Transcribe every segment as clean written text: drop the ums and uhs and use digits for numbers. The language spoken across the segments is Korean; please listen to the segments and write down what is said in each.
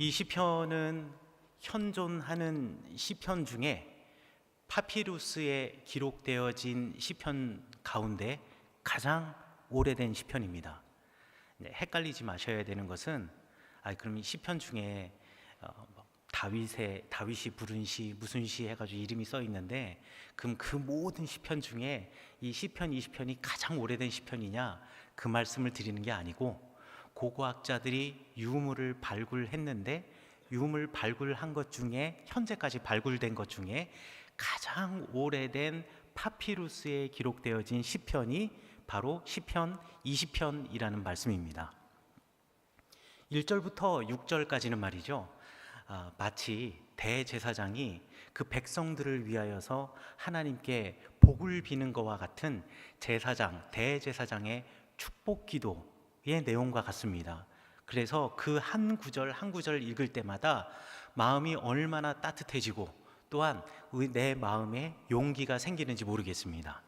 이 시편은 현존하는 시편 중에 파피루스에 기록되어진 시편 가운데 가장 오래된 시편입니다. 헷갈리지 마셔야 되는 것은 그럼 이 시편 중에 다윗이 부른 시 무슨 시 해가지고 이름이 써 있는데 그럼 그 모든 시편 중에 이 시편 20편이 가장 오래된 시편이냐 그 말씀을 드리는 게 아니고 고고학자들이 유물을 발굴했는데 유물 발굴한 것 중에 현재까지 발굴된 것 중에 가장 오래된 파피루스에 기록되어진 시편이 바로 시편 20편이라는 말씀입니다. 1절부터 6절까지는 말이죠. 마치 대제사장이 그 백성들을 위하여서 하나님께 복을 비는 것과 같은 대제사장의 축복 기도의 내용과 같습니다. 그래서 그 한 구절 한 구절 읽을 때마다 마음이 얼마나 따뜻해지고 또한 내 마음에 용기가 생기는지 모르겠습니다.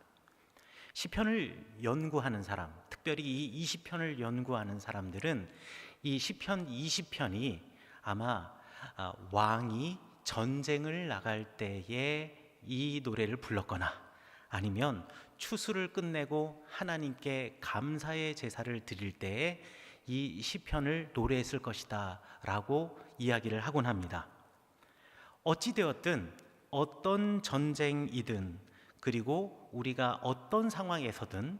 시편을 연구하는 사람, 특별히 이 20편을 연구하는 사람들은 이 시편 20편이 아마 왕이 전쟁을 나갈 때에 이 노래를 불렀거나 아니면 추수를 끝내고 하나님께 감사의 제사를 드릴 때에 이 시편을 노래했을 것이다 라고 이야기를 하곤 합니다. 어찌되었든 어떤 전쟁이든 그리고 우리가 어떤 상황에서든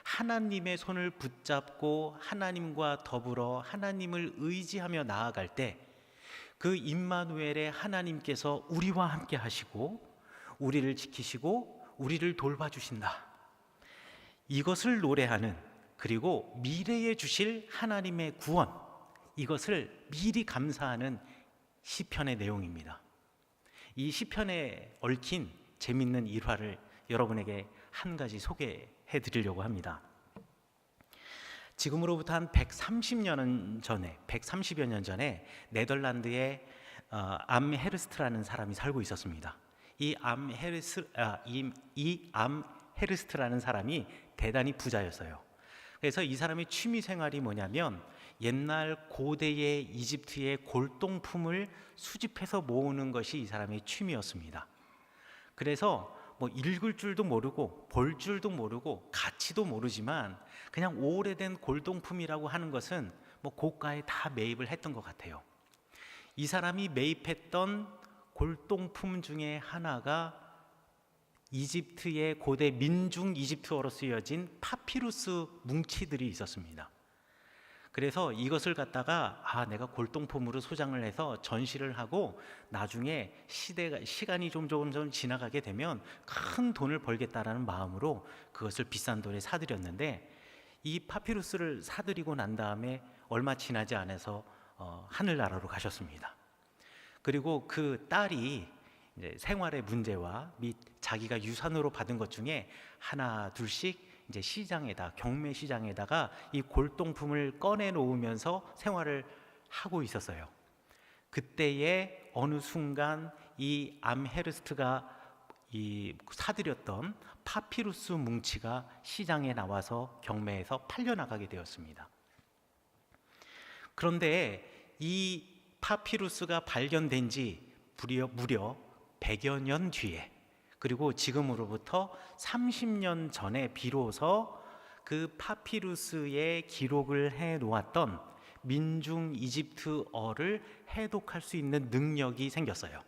하나님의 손을 붙잡고 하나님과 더불어 하나님을 의지하며 나아갈 때 그 임마누엘의 하나님께서 우리와 함께 하시고 우리를 지키시고 우리를 돌봐주신다. 이것을 노래하는 그리고 미래에 주실 하나님의 구원, 이것을 미리 감사하는 시편의 내용입니다. 이 시편에 얽힌 재밌는 일화를 여러분에게 한 가지 소개해 드리려고 합니다. 지금으로부터 한 130여 년 전에 네덜란드에 암헤르스트라는 사람이 살고 있었습니다. 이 암헤르스트라는 사람이 대단히 부자였어요. 그래서 이 사람의 취미 생활이 뭐냐면 옛날 고대의 이집트의 골동품을 수집해서 모으는 것이 이 사람의 취미였습니다. 그래서 읽을 줄도 모르고 볼 줄도 모르고 가치도 모르지만 그냥 오래된 골동품이라고 하는 것은 고가에 다 매입을 했던 것 같아요. 이 사람이 매입했던 골동품 중에 하나가 이집트의 고대 민중 이집트어로 쓰여진 파피루스 뭉치들이 있었습니다. 그래서 이것을 갖다가 내가 골동품으로 소장을 해서 전시를 하고 나중에 시간이 좀 지나가게 되면 큰 돈을 벌겠다라는 마음으로 그것을 비싼 돈에 사들였는데 이 파피루스를 사들이고 난 다음에 얼마 지나지 않아서 하늘나라로 가셨습니다. 그리고 그 딸이 이제 생활의 문제와 및 자기가 유산으로 받은 것 중에 하나 둘씩 이제 경매 시장에다가 이 골동품을 꺼내 놓으면서 생활을 하고 있었어요. 그때에 어느 순간 이 암헤르스트가 사들였던 파피루스 뭉치가 시장에 나와서 경매에서 팔려나가게 되었습니다. 그런데 이 파피루스가 발견된 지 무려 100여 년 뒤에, 그리고 지금으로부터 30년 전에 비로소 그 파피루스에 기록을 해 놓았던 민중 이집트어를 해독할 수 있는 능력이 생겼어요.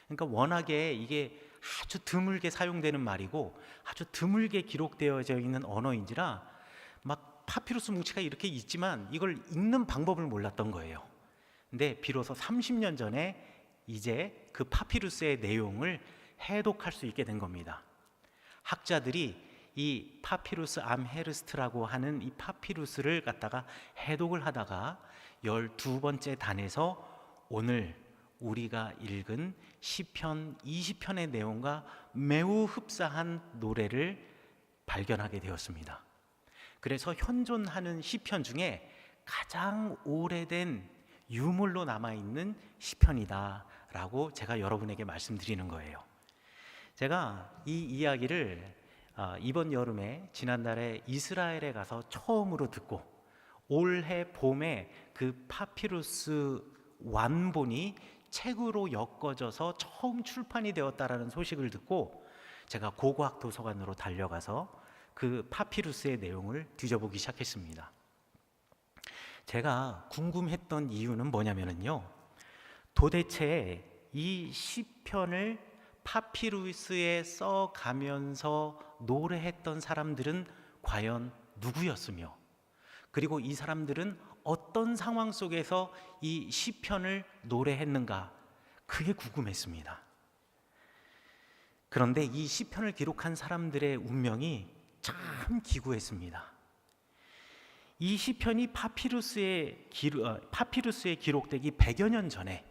그러니까 워낙에 이게 아주 드물게 사용되는 말이고 아주 드물게 기록되어져 있는 언어인지라 막 파피루스 뭉치가 이렇게 있지만 이걸 읽는 방법을 몰랐던 거예요. 근데 비로소 30년 전에 이제 그 파피루스의 내용을 해독할 수 있게 된 겁니다. 학자들이 이 파피루스 암헤르스트라고 하는 이 파피루스를 갖다가 해독을 하다가 12번째 단에서 오늘 우리가 읽은 시편 20편의 내용과 매우 흡사한 노래를 발견하게 되었습니다. 그래서 현존하는 시편 중에 가장 오래된 유물로 남아있는 시편이다 라고 제가 여러분에게 말씀드리는 거예요. 제가 이 이야기를 이번 여름에 지난달에 이스라엘에 가서 처음으로 듣고 올해 봄에 그 파피루스 완본이 책으로 엮어져서 처음 출판이 되었다라는 소식을 듣고 제가 고고학 도서관으로 달려가서 그 파피루스의 내용을 뒤져보기 시작했습니다. 제가 궁금했던 이유는 뭐냐면요, 도대체 이 시편을 파피루스에 써가면서 노래했던 사람들은 과연 누구였으며, 그리고 이 사람들은 어떤 상황 속에서 이 시편을 노래했는가, 그게 궁금했습니다. 그런데 이 시편을 기록한 사람들의 운명이 참 기구했습니다. 이 시편이 파피루스에 기록되기 100여 년 전에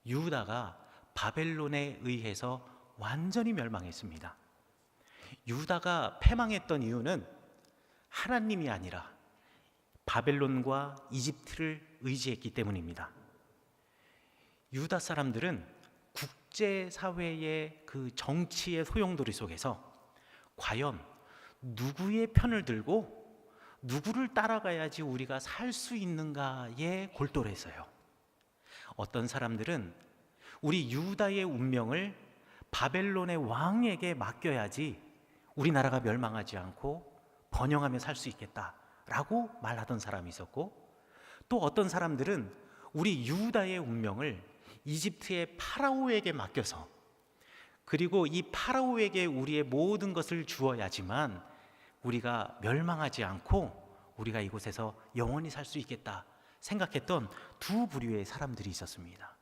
유다가 바벨론에 의해서 완전히 멸망했습니다. 유다가 패망했던 이유는 하나님이 아니라 바벨론과 이집트를 의지했기 때문입니다. 유다 사람들은 국제사회의 그 정치의 소용돌이 속에서 과연 누구의 편을 들고 누구를 따라가야지 우리가 살 수 있는가에 골똘했어요. 어떤 사람들은 우리 유다의 운명을 바벨론의 왕에게 맡겨야지 우리나라가 멸망하지 않고 번영하며 살 수 있겠다라고 말하던 사람이 있었고, 또 어떤 사람들은 우리 유다의 운명을 이집트의 파라오에게 맡겨서, 그리고 이 파라오에게 우리의 모든 것을 주어야지만 우리가 멸망하지 않고 우리가 이곳에서 영원히 살 수 있겠다 생각했던 두 부류의 사람들이 있었습니다.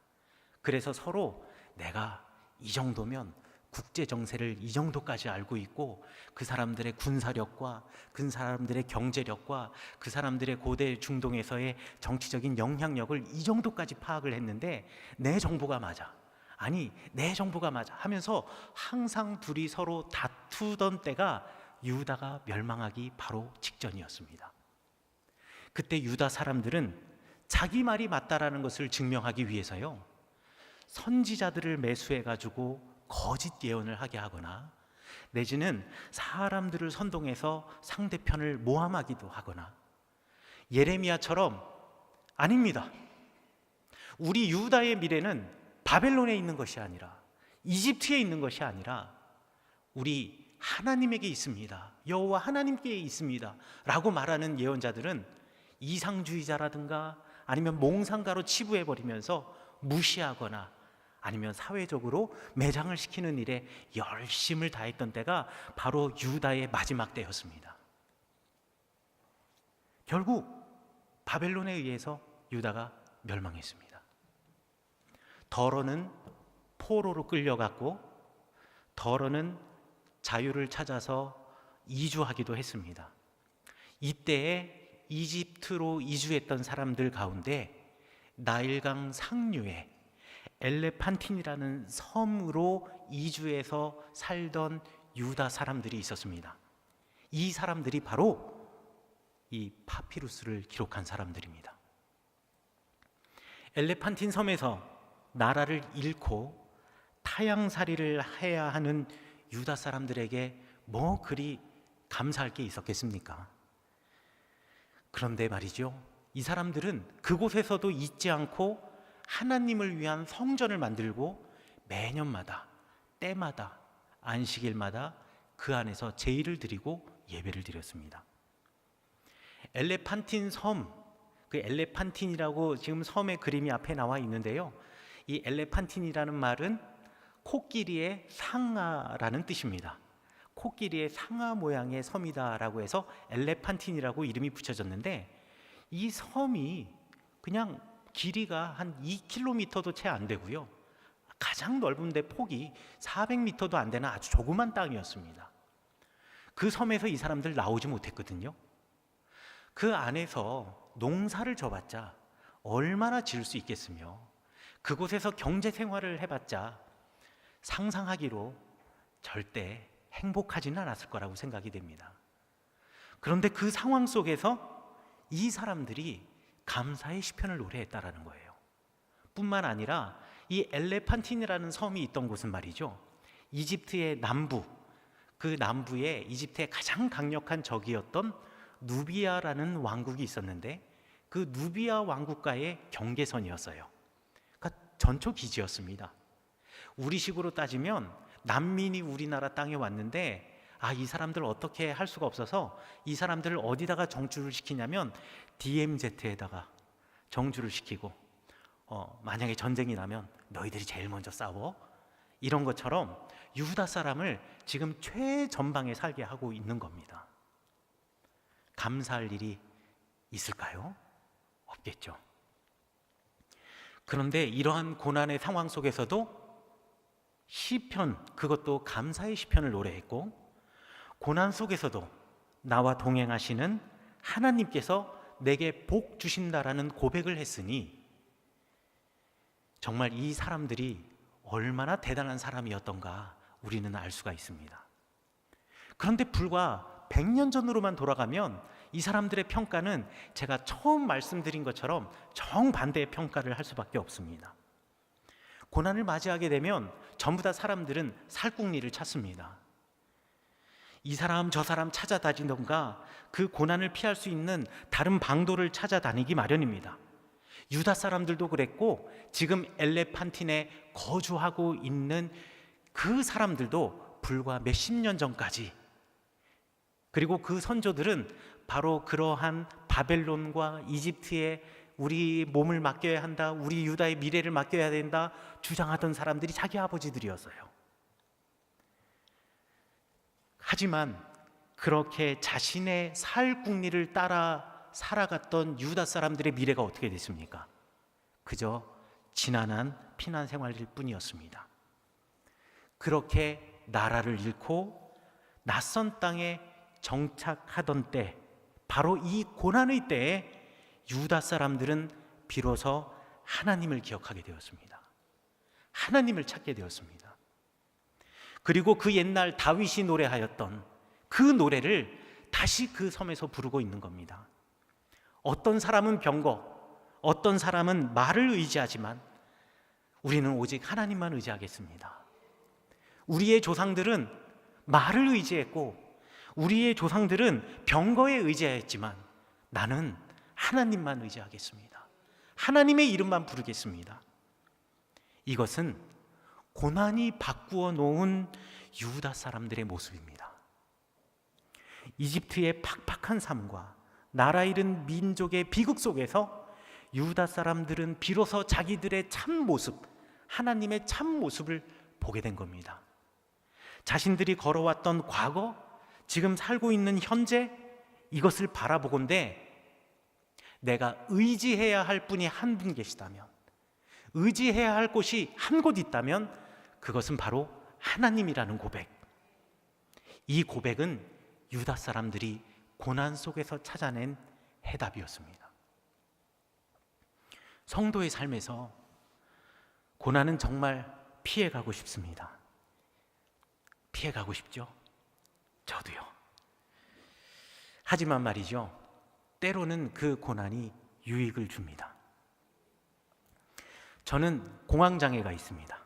그래서 서로 내가 이 정도면 국제 정세를 이 정도까지 알고 있고, 그 사람들의 군사력과 그 사람들의 경제력과 그 사람들의 고대 중동에서의 정치적인 영향력을 이 정도까지 파악을 했는데 내 정보가 맞아, 아니 내 정보가 맞아 하면서 항상 둘이 서로 다투던 때가 유다가 멸망하기 바로 직전이었습니다. 그때 유다 사람들은 자기 말이 맞다라는 것을 증명하기 위해서요, 선지자들을 매수해가지고 거짓 예언을 하게 하거나, 내지는 사람들을 선동해서 상대편을 모함하기도 하거나, 예레미야처럼 아닙니다, 우리 유다의 미래는 바벨론에 있는 것이 아니라 이집트에 있는 것이 아니라 우리 하나님에게 있습니다, 여호와 하나님께 있습니다 라고 말하는 예언자들은 이상주의자라든가 아니면 몽상가로 치부해버리면서 무시하거나 아니면 사회적으로 매장을 시키는 일에 열심을 다했던 때가 바로 유다의 마지막 때였습니다. 결국 바벨론에 의해서 유다가 멸망했습니다. 더러는 포로로 끌려갔고, 더러는 자유를 찾아서 이주하기도 했습니다. 이때에 이집트로 이주했던 사람들 가운데 나일강 상류에 엘레판틴이라는 섬으로 이주해서 살던 유다 사람들이 있었습니다. 이 사람들이 바로 이 파피루스를 기록한 사람들입니다. 엘레판틴 섬에서 나라를 잃고 타향살이를 해야 하는 유다 사람들에게 뭐 그리 감사할 게 있었겠습니까? 그런데 말이죠, 이 사람들은 그곳에서도 잊지 않고 하나님을 위한 성전을 만들고 매년마다 때마다 안식일마다 그 안에서 제의를 드리고 예배를 드렸습니다. 엘레판틴 섬, 그 엘레판틴이라고 지금 섬의 그림이 앞에 나와 있는데요, 이 엘레판틴이라는 말은 코끼리의 상아라는 뜻입니다. 코끼리의 상아 모양의 섬이다라고 해서 엘레판틴이라고 이름이 붙여졌는데, 이 섬이 그냥 길이가 한 2km도 채 안 되고요, 가장 넓은 데 폭이 400m도 안 되는 아주 조그만 땅이었습니다. 그 섬에서 이 사람들 나오지 못했거든요. 그 안에서 농사를 져봤자 얼마나 지을 수 있겠으며, 그곳에서 경제 생활을 해봤자 상상하기로 절대 행복하지는 않았을 거라고 생각이 됩니다. 그런데 그 상황 속에서 이 사람들이 감사의 시편을 노래했다라는 거예요. 뿐만 아니라 이 엘레판틴이라는 섬이 있던 곳은 말이죠, 이집트의 남부, 그 남부에 이집트의 가장 강력한 적이었던 누비아라는 왕국이 있었는데, 그 누비아 왕국과의 경계선이었어요. 전초기지였습니다. 우리식으로 따지면 난민이 우리나라 땅에 왔는데 이 사람들 어떻게 할 수가 없어서 이 사람들을 어디다가 정주를 시키냐면 DMZ에다가 정주를 시키고 만약에 전쟁이 나면 너희들이 제일 먼저 싸워, 이런 것처럼 유다 사람을 지금 최전방에 살게 하고 있는 겁니다. 감사할 일이 있을까요? 없겠죠. 그런데 이러한 고난의 상황 속에서도 시편, 그것도 감사의 시편을 노래했고, 고난 속에서도 나와 동행하시는 하나님께서 내게 복 주신다라는 고백을 했으니 정말 이 사람들이 얼마나 대단한 사람이었던가 우리는 알 수가 있습니다. 그런데 불과 100년 전으로만 돌아가면 이 사람들의 평가는 제가 처음 말씀드린 것처럼 정반대의 평가를 할 수밖에 없습니다. 고난을 맞이하게 되면 전부 다 사람들은 살궁리를 찾습니다. 이 사람 저 사람 찾아다니던가 그 고난을 피할 수 있는 다른 방도를 찾아다니기 마련입니다. 유다 사람들도 그랬고 지금 엘레판틴에 거주하고 있는 그 사람들도 불과 몇십 년 전까지, 그리고 그 선조들은 바로 그러한 바벨론과 이집트에 우리 몸을 맡겨야 한다, 우리 유다의 미래를 맡겨야 된다 주장하던 사람들이 자기 아버지들이었어요. 하지만 그렇게 자신의 살궁리를 따라 살아갔던 유다 사람들의 미래가 어떻게 됐습니까? 그저 지난한 피난 생활일 뿐이었습니다. 그렇게 나라를 잃고 낯선 땅에 정착하던 때, 바로 이 고난의 때에 유다 사람들은 비로소 하나님을 기억하게 되었습니다. 하나님을 찾게 되었습니다. 그리고 그 옛날 다윗이 노래하였던 그 노래를 다시 그 섬에서 부르고 있는 겁니다. 어떤 사람은 병거, 어떤 사람은 말을 의지하지만 우리는 오직 하나님만 의지하겠습니다. 우리의 조상들은 말을 의지했고 우리의 조상들은 병거에 의지하였지만 나는 하나님만 의지하겠습니다. 하나님의 이름만 부르겠습니다. 이것은 고난이 바꾸어 놓은 유다 사람들의 모습입니다. 이집트의 팍팍한 삶과 나라 잃은 민족의 비극 속에서 유다 사람들은 비로소 자기들의 참 모습, 하나님의 참 모습을 보게 된 겁니다. 자신들이 걸어왔던 과거, 지금 살고 있는 현재, 이것을 바라보건대 내가 의지해야 할 분이 한 분 계시다면, 의지해야 할 곳이 한 곳 있다면 그것은 바로 하나님이라는 고백. 이 고백은 유다 사람들이 고난 속에서 찾아낸 해답이었습니다. 성도의 삶에서 고난은 정말 피해가고 싶습니다. 피해가고 싶죠? 저도요. 하지만 말이죠, 때로는 그 고난이 유익을 줍니다. 저는 공황장애가 있습니다.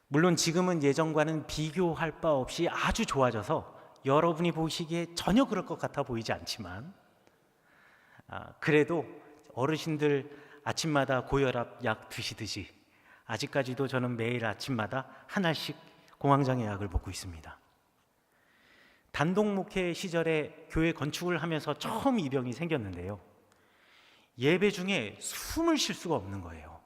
물론 지금은 예전과는 비교할 바 없이 아주 좋아져서 여러분이 보시기에 전혀 그럴 것 같아 보이지 않지만, 그래도 어르신들 아침마다 고혈압 약 드시듯이 아직까지도 저는 매일 아침마다 하나씩 공황장애 약을 먹고 있습니다. 단독 목회 시절에 교회 건축을 하면서 처음 이 병이 생겼는데요, 예배 중에 숨을 쉴 수가 없는 거예요.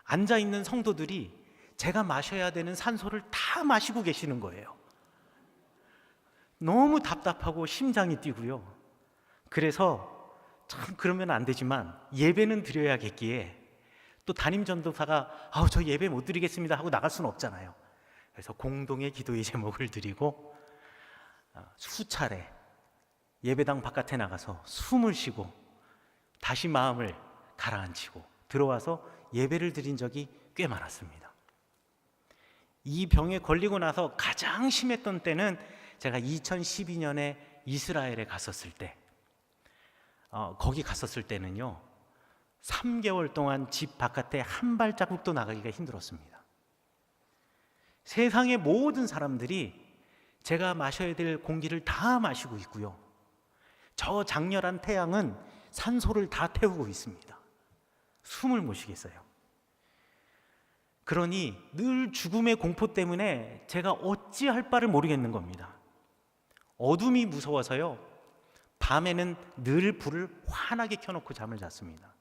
앉아있는 성도들이 제가 마셔야 되는 산소를 다 마시고 계시는 거예요. 너무 답답하고 심장이 뛰고요. 그래서 참 그러면 안 되지만 예배는 드려야겠기에 또 담임 전도사가 저 예배 못 드리겠습니다 하고 나갈 수는 없잖아요. 그래서 공동의 기도의 제목을 드리고 수차례 예배당 바깥에 나가서 숨을 쉬고 다시 마음을 가라앉히고 들어와서 예배를 드린 적이 꽤 많았습니다. 이 병에 걸리고 나서 가장 심했던 때는 제가 2012년에 이스라엘에 갔었을 때, 거기 갔었을 때는요 3개월 동안 집 바깥에 한 발자국도 나가기가 힘들었습니다. 세상의 모든 사람들이 제가 마셔야 될 공기를 다 마시고 있고요, 저 장렬한 태양은 산소를 다 태우고 있습니다. 숨을 못 쉬겠어요. 그러니 늘 죽음의 공포 때문에 제가 어찌할 바를 모르겠는 겁니다. 어둠이 무서워서요, 밤에는 늘 불을 환하게 켜놓고 잠을 잤습니다.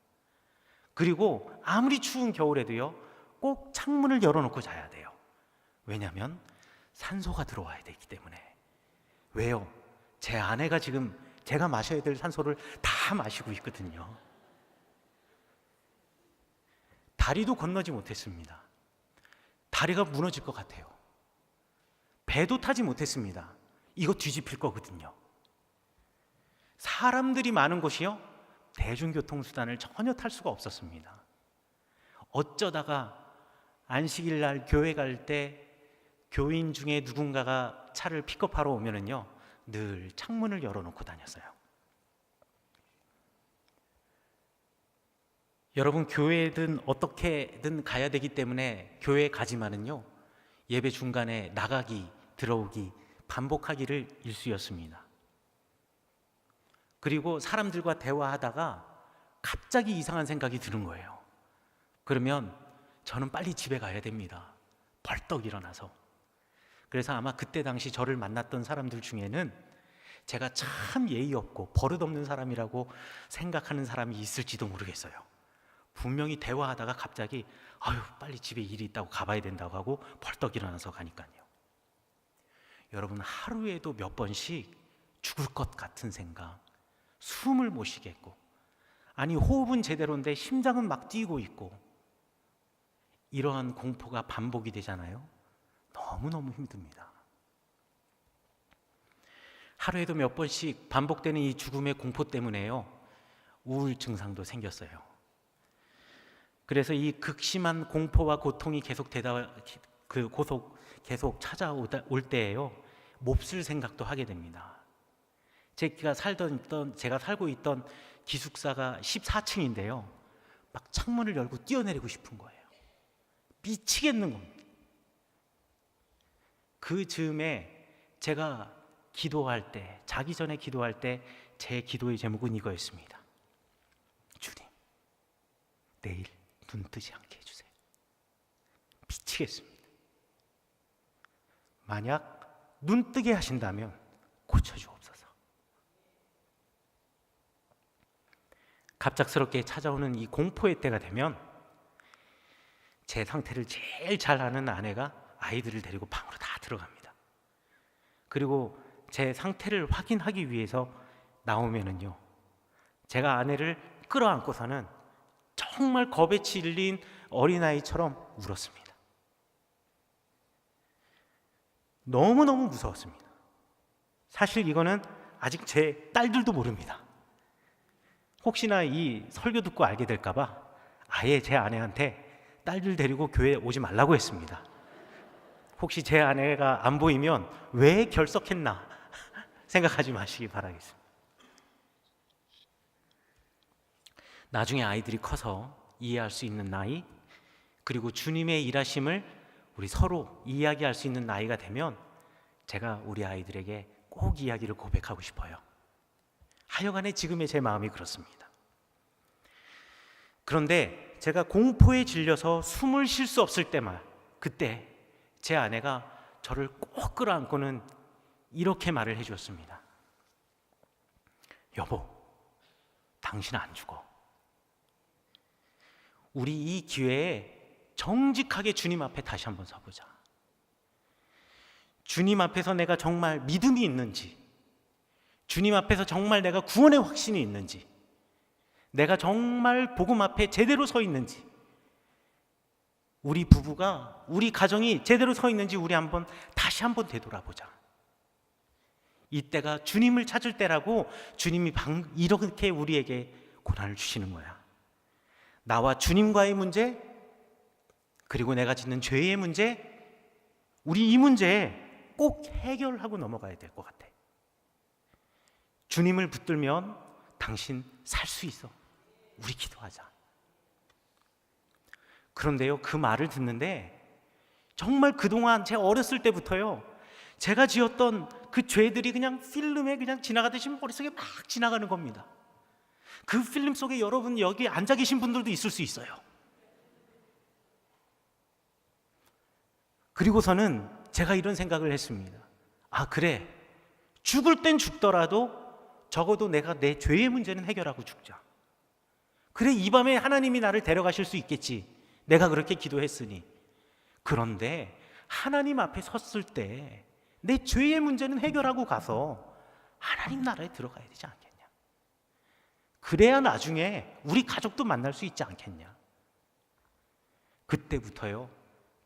그리고 아무리 추운 겨울에도요, 꼭 창문을 열어놓고 자야 돼요. 왜냐하면 산소가 들어와야 되기 때문에. 왜요? 제 아내가 지금 제가 마셔야 될 산소를 다 마시고 있거든요. 다리도 건너지 못했습니다. 다리가 무너질 것 같아요. 배도 타지 못했습니다. 이거 뒤집힐 거거든요. 사람들이 많은 곳이요, 대중교통수단을 전혀 탈 수가 없었습니다. 어쩌다가 안식일 날 교회 갈 때 교인 중에 누군가가 차를 픽업하러 오면은요, 늘 창문을 열어놓고 다녔어요. 여러분, 교회든 어떻게든 가야 되기 때문에 교회에 가지만은요, 예배 중간에 나가기, 들어오기, 반복하기를 일쑤였습니다. 그리고 사람들과 대화하다가 갑자기 이상한 생각이 드는 거예요. 그러면 저는 빨리 집에 가야 됩니다. 벌떡 일어나서. 그래서 아마 그때 당시 저를 만났던 사람들 중에는 제가 참 예의 없고 버릇없는 사람이라고 생각하는 사람이 있을지도 모르겠어요. 분명히 대화하다가 갑자기 아유, 빨리 집에 일이 있다고 가봐야 된다고 하고 벌떡 일어나서 가니까요. 여러분, 하루에도 몇 번씩 죽을 것 같은 생각, 숨을 못 쉬겠고, 아니 호흡은 제대로인데 심장은 막 뛰고 있고, 이러한 공포가 반복이 되잖아요. 너무너무 힘듭니다. 하루에도 몇 번씩 반복되는 이 죽음의 공포 때문에요, 우울증상도 생겼어요. 그래서 이 극심한 공포와 고통이 계속 찾아올 때에요, 몹쓸 생각도 하게 됩니다. 제가 살고 있던 기숙사가 14층인데요, 막 창문을 열고 뛰어내리고 싶은 거예요. 미치겠는 겁니다. 그 즈음에 제가 기도할 때, 자기 전에 기도할 때 제 기도의 제목은 이거였습니다. 주님, 내일 눈 뜨지 않게 해주세요. 미치겠습니다. 만약 눈 뜨게 하신다면 고쳐주옵소서. 갑작스럽게 찾아오는 이 공포의 때가 되면 제 상태를 제일 잘 아는 아내가 아이들을 데리고 방으로 다 들어갑니다. 그리고 제 상태를 확인하기 위해서 나오면은요, 제가 아내를 끌어안고서는 정말 겁에 질린 어린아이처럼 울었습니다. 너무너무 무서웠습니다. 사실 이거는 아직 제 딸들도 모릅니다. 혹시나 이 설교 듣고 알게 될까봐 아예 제 아내한테 딸들 데리고 교회에 오지 말라고 했습니다. 혹시 제 아내가 안 보이면 왜 결석했나 생각하지 마시기 바라겠습니다. 나중에 아이들이 커서 이해할 수 있는 나이, 그리고 주님의 일하심을 우리 서로 이야기할 수 있는 나이가 되면 제가 우리 아이들에게 꼭 이야기를 고백하고 싶어요. 하여간에 지금의 제 마음이 그렇습니다. 그런데 제가 공포에 질려서 숨을 쉴 수 없을 때만, 그때 제 아내가 저를 꼭 끌어안고는 이렇게 말을 해주었습니다. 여보, 당신 안 죽어. 우리 이 기회에 정직하게 주님 앞에 다시 한번 서보자. 주님 앞에서 내가 정말 믿음이 있는지, 주님 앞에서 정말 내가 구원의 확신이 있는지, 내가 정말 복음 앞에 제대로 서 있는지, 우리 부부가, 우리 가정이 제대로 서 있는지 우리 다시 한번 되돌아보자. 이때가 주님을 찾을 때라고 주님이 이렇게 우리에게 고난을 주시는 거야. 나와 주님과의 문제, 그리고 내가 짓는 죄의 문제, 우리 이 문제 꼭 해결하고 넘어가야 될 것 같아. 주님을 붙들면 당신 살 수 있어. 우리 기도하자. 그런데요, 그 말을 듣는데 정말 그동안 제 어렸을 때부터요, 제가 지었던 그 죄들이 그냥 필름에 그냥 지나가듯이 머릿속에 막 지나가는 겁니다. 그 필름 속에 여러분 여기 앉아 계신 분들도 있을 수 있어요. 그리고서는 제가 이런 생각을 했습니다. 아, 그래. 죽을 땐 죽더라도 적어도 내가 내 죄의 문제는 해결하고 죽자. 그래, 이 밤에 하나님이 나를 데려가실 수 있겠지. 내가 그렇게 기도했으니. 그런데 하나님 앞에 섰을 때 내 죄의 문제는 해결하고 가서 하나님 나라에 들어가야 되지 않겠냐. 그래야 나중에 우리 가족도 만날 수 있지 않겠냐. 그때부터요,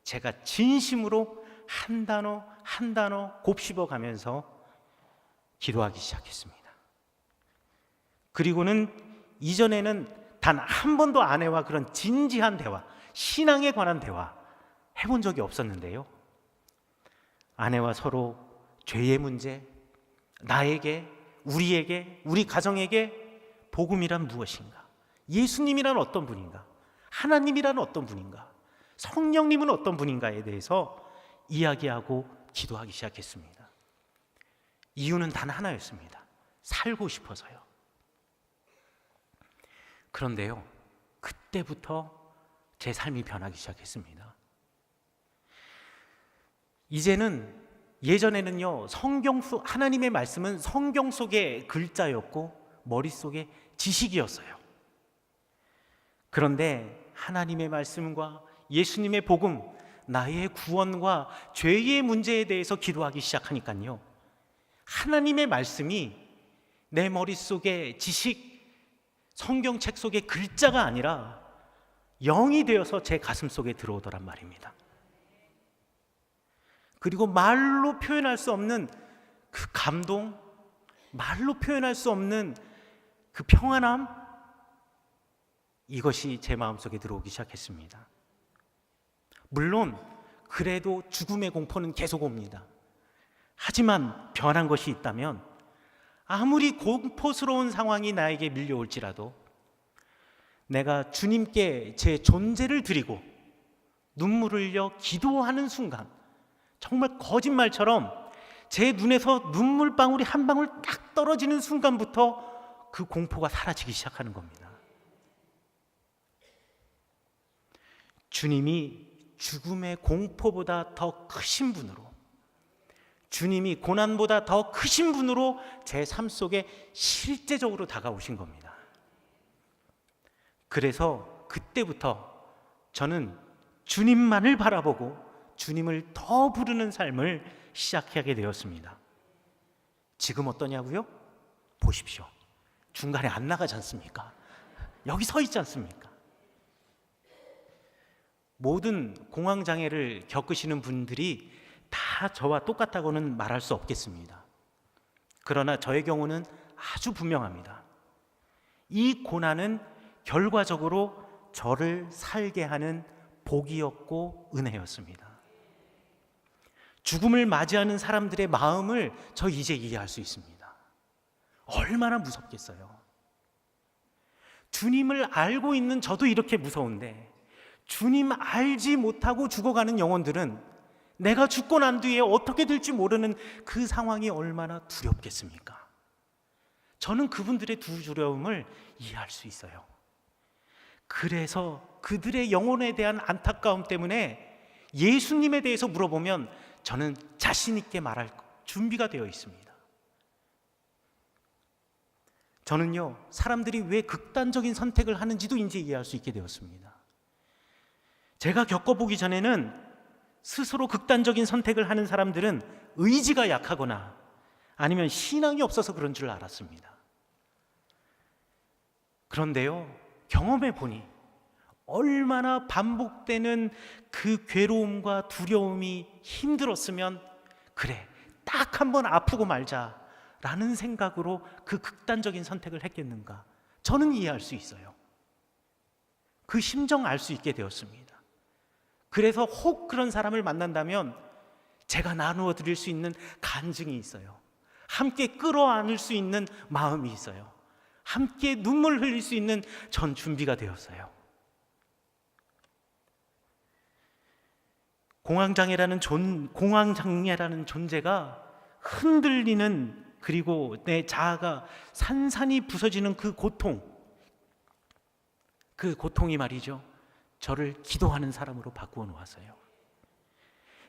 제가 진심으로 한 단어 한 단어 곱씹어 가면서 기도하기 시작했습니다. 그리고는 이전에는 단 한 번도 아내와 그런 진지한 대화, 신앙에 관한 대화 해본 적이 없었는데요, 아내와 서로 죄의 문제, 나에게, 우리에게, 우리 가정에게 복음이란 무엇인가, 예수님이란 어떤 분인가, 하나님이란 어떤 분인가, 성령님은 어떤 분인가에 대해서 이야기하고 기도하기 시작했습니다. 이유는 단 하나였습니다. 살고 싶어서요. 그런데요, 그때부터 제 삶이 변하기 시작했습니다. 이제는, 예전에는요, 하나님의 말씀은 성경 속의 글자였고 머릿속에 지식이었어요. 그런데 하나님의 말씀과 예수님의 복음, 나의 구원과 죄의 문제에 대해서 기도하기 시작하니까요, 하나님의 말씀이 내 머릿속에 지식, 성경책 속의 글자가 아니라 영이 되어서 제 가슴 속에 들어오더란 말입니다. 그리고 말로 표현할 수 없는 그 감동, 말로 표현할 수 없는 그 평안함, 이것이 제 마음속에 들어오기 시작했습니다. 물론 그래도 죽음의 공포는 계속 옵니다. 하지만 변한 것이 있다면, 아무리 공포스러운 상황이 나에게 밀려올지라도 내가 주님께 제 존재를 드리고 눈물을 흘려 기도하는 순간, 정말 거짓말처럼 제 눈에서 눈물방울이 한 방울 딱 떨어지는 순간부터 그 공포가 사라지기 시작하는 겁니다. 주님이 죽음의 공포보다 더 크신 분으로, 주님이 고난보다 더 크신 분으로 제 삶 속에 실제적으로 다가오신 겁니다. 그래서 그때부터 저는 주님만을 바라보고 주님을 더 부르는 삶을 시작하게 되었습니다. 지금 어떠냐고요? 보십시오. 중간에 안 나가지 않습니까? 여기 서 있지 않습니까? 모든 공황장애를 겪으시는 분들이 다 저와 똑같다고는 말할 수 없겠습니다. 그러나 저의 경우는 아주 분명합니다. 이 고난은 결과적으로 저를 살게 하는 복이었고 은혜였습니다. 죽음을 맞이하는 사람들의 마음을 저 이제 이해할 수 있습니다. 얼마나 무섭겠어요. 주님을 알고 있는 저도 이렇게 무서운데, 주님 알지 못하고 죽어가는 영혼들은 내가 죽고 난 뒤에 어떻게 될지 모르는 그 상황이 얼마나 두렵겠습니까? 저는 그분들의 두려움을 이해할 수 있어요. 그래서 그들의 영혼에 대한 안타까움 때문에 예수님에 대해서 물어보면 저는 자신 있게 말할 준비가 되어 있습니다. 저는요, 사람들이 왜 극단적인 선택을 하는지도 이제 이해할 수 있게 되었습니다. 제가 겪어보기 전에는 스스로 극단적인 선택을 하는 사람들은 의지가 약하거나 아니면 신앙이 없어서 그런 줄 알았습니다. 그런데요, 경험해 보니 얼마나 반복되는 그 괴로움과 두려움이 힘들었으면, 그래, 딱 한 번 아프고 말자라는 생각으로 그 극단적인 선택을 했겠는가, 저는 이해할 수 있어요. 그 심정 알 수 있게 되었습니다. 그래서 혹 그런 사람을 만난다면 제가 나누어 드릴 수 있는 간증이 있어요. 함께 끌어안을 수 있는 마음이 있어요. 함께 눈물 흘릴 수 있는 전 준비가 되었어요. 공황장애라는 존재가 흔들리는, 그리고 내 자아가 산산이 부서지는 그 고통이 말이죠, 저를 기도하는 사람으로 바꾸어 놓았어요.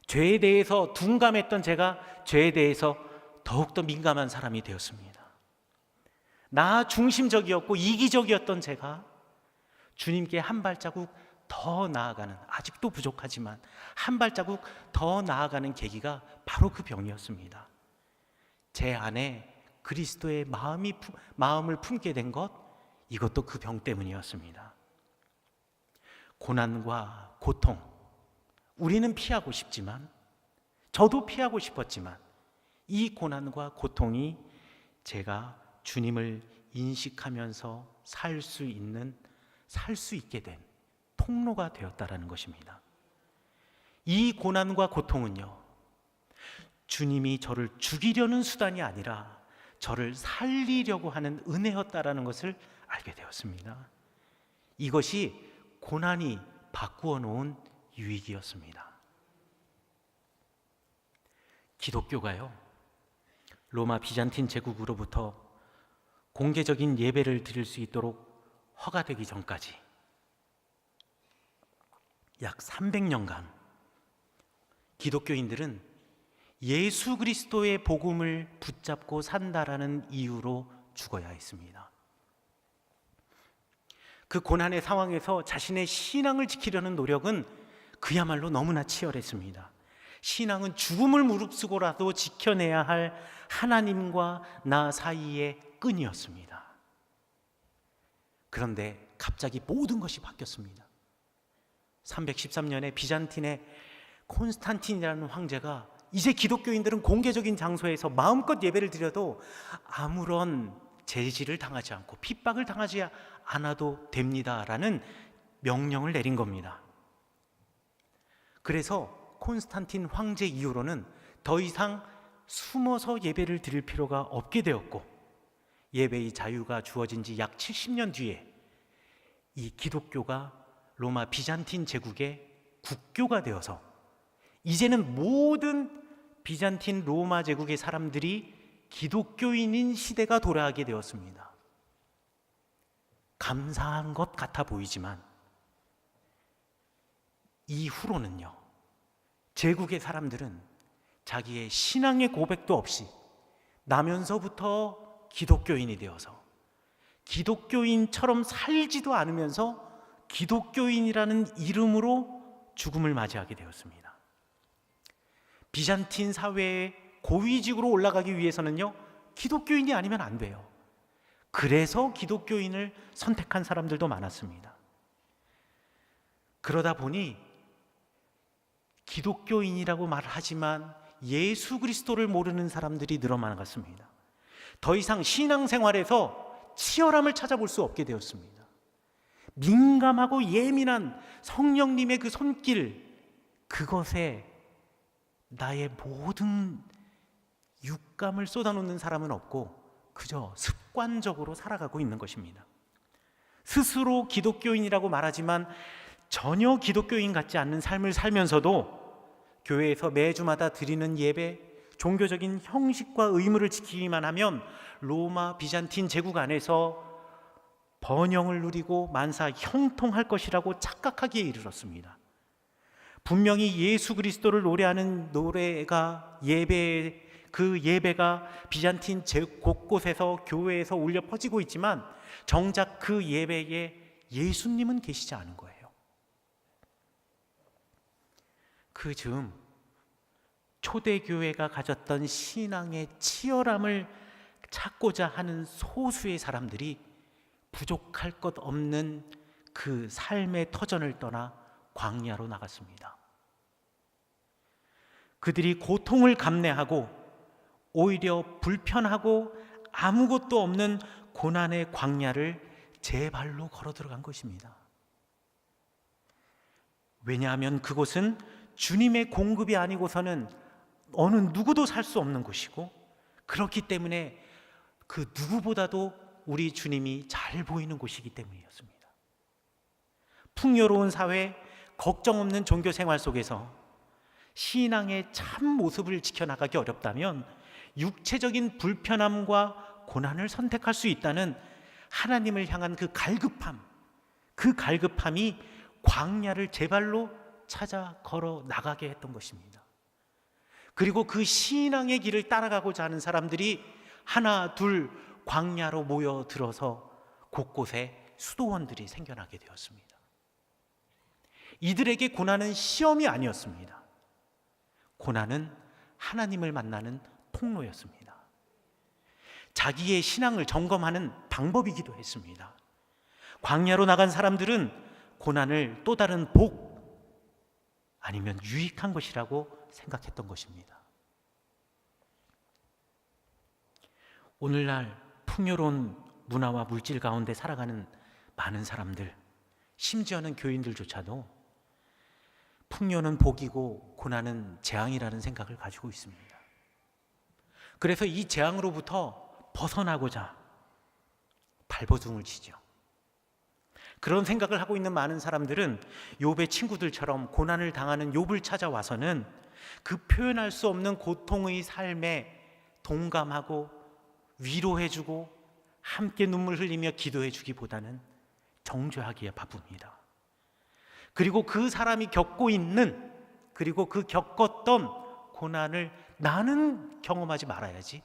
죄에 대해서 둔감했던 제가 죄에 대해서 더욱더 민감한 사람이 되었습니다. 나 중심적이었고 이기적이었던 제가 주님께 한 발자국 더 나아가는, 아직도 부족하지만 한 발자국 더 나아가는 계기가 바로 그 병이었습니다. 제 안에 그리스도의 마음을 품게 된 것, 이것도 그 병 때문이었습니다. 고난과 고통, 우리는 피하고 싶지만, 저도 피하고 싶었지만, 이 고난과 고통이 제가 주님을 인식하면서 살 수 있게 된 통로가 되었다라는 것입니다. 이 고난과 고통은요, 주님이 저를 죽이려는 수단이 아니라 저를 살리려고 하는 은혜였다라는 것을 알게 되었습니다. 이것이 고난이 바꾸어 놓은 유익이었습니다. 기독교가요, 로마 비잔틴 제국으로부터 공개적인 예배를 드릴 수 있도록 허가되기 전까지 약 300년간 기독교인들은 예수 그리스도의 복음을 붙잡고 산다라는 이유로 죽어야 했습니다. 그 고난의 상황에서 자신의 신앙을 지키려는 노력은 그야말로 너무나 치열했습니다. 신앙은 죽음을 무릅쓰고라도 지켜내야 할 하나님과 나 사이의 끈이었습니다. 그런데 갑자기 모든 것이 바뀌었습니다. 313년에 비잔틴의 콘스탄틴이라는 황제가 이제 기독교인들은 공개적인 장소에서 마음껏 예배를 드려도 아무런 제지를 당하지 않고 핍박을 당하지 않아도 됩니다라는 명령을 내린 겁니다. 그래서 콘스탄틴 황제 이후로는 더 이상 숨어서 예배를 드릴 필요가 없게 되었고, 예배의 자유가 주어진 지 약 70년 뒤에 이 기독교가 로마 비잔틴 제국의 국교가 되어서 이제는 모든 비잔틴 로마 제국의 사람들이 기독교인인 시대가 돌아가게 되었습니다. 감사한 것 같아 보이지만 이후로는요, 제국의 사람들은 자기의 신앙의 고백도 없이 나면서부터 기독교인이 되어서 기독교인처럼 살지도 않으면서 기독교인이라는 이름으로 죽음을 맞이하게 되었습니다. 비잔틴 사회의 고위직으로 올라가기 위해서는요, 기독교인이 아니면 안 돼요. 그래서 기독교인을 선택한 사람들도 많았습니다. 그러다 보니 기독교인이라고 말하지만 예수 그리스도를 모르는 사람들이 늘어나갔습니다. 더 이상 신앙생활에서 치열함을 찾아볼 수 없게 되었습니다. 민감하고 예민한 성령님의 그 손길, 그것에 나의 모든 육감을 쏟아놓는 사람은 없고 그저 습관적으로 살아가고 있는 것입니다. 스스로 기독교인이라고 말하지만 전혀 기독교인 같지 않는 삶을 살면서도 교회에서 매주마다 드리는 예배, 종교적인 형식과 의무를 지키기만 하면 로마 비잔틴 제국 안에서 번영을 누리고 만사 형통할 것이라고 착각하기에 이르렀습니다. 분명히 예수 그리스도를 노래하는 노래가 그 예배가 비잔틴 곳곳에서 교회에서 울려 퍼지고 있지만 정작 그 예배에 예수님은 계시지 않은 거예요. 그 즈음 초대교회가 가졌던 신앙의 치열함을 찾고자 하는 소수의 사람들이 부족할 것 없는 그 삶의 터전을 떠나 광야로 나갔습니다. 그들이 고통을 감내하고 오히려 불편하고 아무것도 없는 고난의 광야를 제 발로 걸어 들어간 것입니다. 왜냐하면 그곳은 주님의 공급이 아니고서는 어느 누구도 살 수 없는 곳이고, 그렇기 때문에 그 누구보다도 우리 주님이 잘 보이는 곳이기 때문이었습니다. 풍요로운 사회, 걱정 없는 종교 생활 속에서 신앙의 참 모습을 지켜나가기 어렵다면 육체적인 불편함과 고난을 선택할 수 있다는 하나님을 향한 그 갈급함이 광야를 제 발로 찾아 걸어 나가게 했던 것입니다. 그리고 그 신앙의 길을 따라가고자 하는 사람들이 하나 둘 광야로 모여들어서 곳곳에 수도원들이 생겨나게 되었습니다. 이들에게 고난은 시험이 아니었습니다. 고난은 하나님을 만나는 통로였습니다. 자기의 신앙을 점검하는 방법이기도 했습니다. 광야로 나간 사람들은 고난을 또 다른 복 아니면 유익한 것이라고 생각했던 것입니다. 오늘날 풍요로운 문화와 물질 가운데 살아가는 많은 사람들, 심지어는 교인들조차도 풍요는 복이고 고난은 재앙이라는 생각을 가지고 있습니다. 그래서 이 재앙으로부터 벗어나고자 발버둥을 치죠. 그런 생각을 하고 있는 많은 사람들은 욥의 친구들처럼 고난을 당하는 욥을 찾아와서는 그 표현할 수 없는 고통의 삶에 동감하고 위로해주고 함께 눈물 흘리며 기도해주기보다는 정죄하기에 바쁩니다. 그리고 그 사람이 겪고 있는, 그리고 그 겪었던 고난을 나는 경험하지 말아야지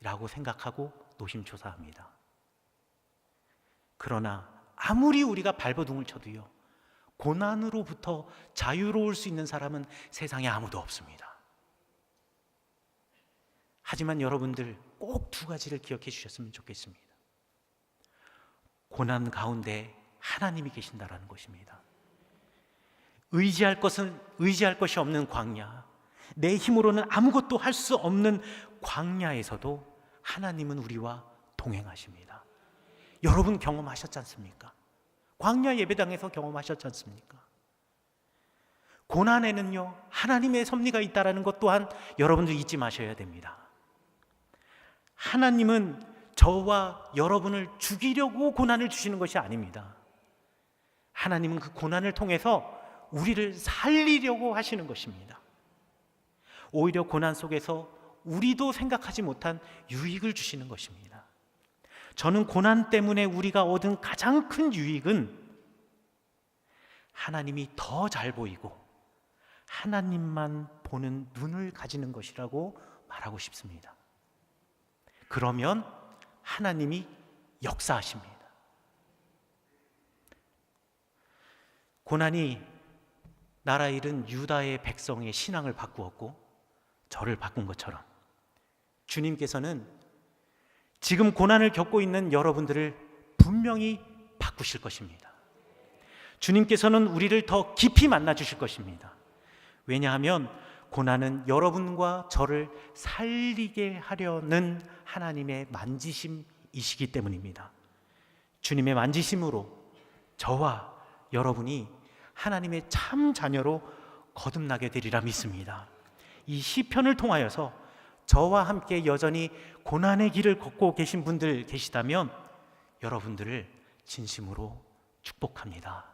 라고 생각하고 노심초사합니다. 그러나 아무리 우리가 발버둥을 쳐도요, 고난으로부터 자유로울 수 있는 사람은 세상에 아무도 없습니다. 하지만 여러분들 꼭 두 가지를 기억해 주셨으면 좋겠습니다. 고난 가운데 하나님이 계신다라는 것입니다. 의지할 것이 없는 광야, 내 힘으로는 아무것도 할 수 없는 광야에서도 하나님은 우리와 동행하십니다. 여러분 경험하셨지 않습니까? 광야 예배당에서 경험하셨지 않습니까? 고난에는요, 하나님의 섭리가 있다는 것 또한 여러분들 잊지 마셔야 됩니다. 하나님은 저와 여러분을 죽이려고 고난을 주시는 것이 아닙니다. 하나님은 그 고난을 통해서 우리를 살리려고 하시는 것입니다. 오히려 고난 속에서 우리도 생각하지 못한 유익을 주시는 것입니다. 저는 고난 때문에 우리가 얻은 가장 큰 유익은 하나님이 더 잘 보이고 하나님만 보는 눈을 가지는 것이라고 말하고 싶습니다. 그러면 하나님이 역사하십니다. 고난이 나라 잃은 유다의 백성의 신앙을 바꾸었고 저를 바꾼 것처럼 주님께서는 지금 고난을 겪고 있는 여러분들을 분명히 바꾸실 것입니다. 주님께서는 우리를 더 깊이 만나 주실 것입니다. 왜냐하면 고난은 여러분과 저를 살리게 하려는 하나님의 만지심이시기 때문입니다. 주님의 만지심으로 저와 여러분이 하나님의 참 자녀로 거듭나게 되리라 믿습니다. 이 시편을 통하여서 저와 함께 여전히 고난의 길을 걷고 계신 분들 계시다면 여러분들을 진심으로 축복합니다.